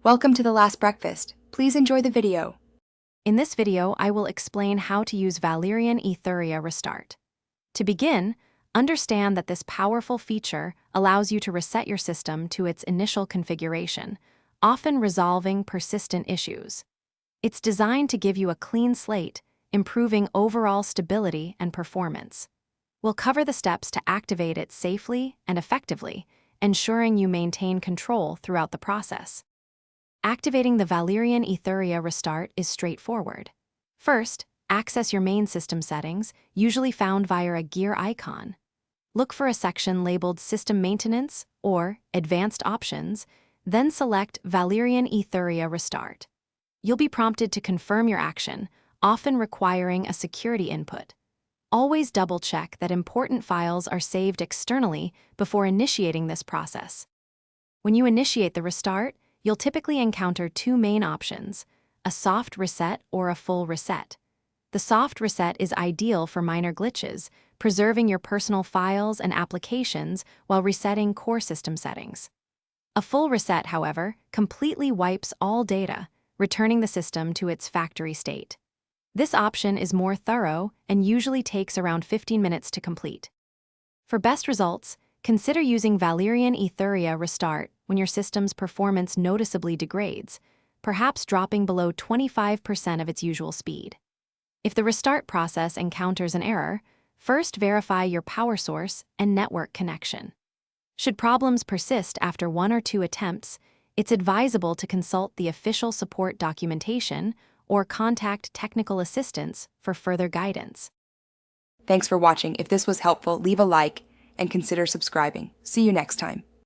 Welcome to The Last Breakfast. Please enjoy the video. In this video, I will explain how to use Valerian Etheria Restart. To begin, understand that this powerful feature allows you to reset your system to its initial configuration, often resolving persistent issues. It's designed to give you a clean slate, improving overall stability and performance. We'll cover the steps to activate it safely and effectively, ensuring you maintain control throughout the process. Activating the Valerian Etheria Restart is straightforward. First, access your main system settings, usually found via a gear icon. Look for a section labeled System Maintenance or Advanced Options, then select Valerian Etheria Restart. You'll be prompted to confirm your action, often requiring a security input. Always double-check that important files are saved externally before initiating this process. When you initiate the restart, you'll typically encounter two main options, a soft reset or a full reset. The soft reset is ideal for minor glitches, preserving your personal files and applications while resetting core system settings. A full reset, however, completely wipes all data, returning the system to its factory state. This option is more thorough and usually takes around 15 minutes to complete. For best results, consider using Valerian Etheria Restart when your system's performance noticeably degrades, perhaps dropping below 25% of its usual speed. If the restart process encounters an error, first verify your power source and network connection. Should problems persist after one or two attempts, it's advisable to consult the official support documentation or contact technical assistance for further guidance. Thanks for watching. If this was helpful, leave a like and consider subscribing. See you next time.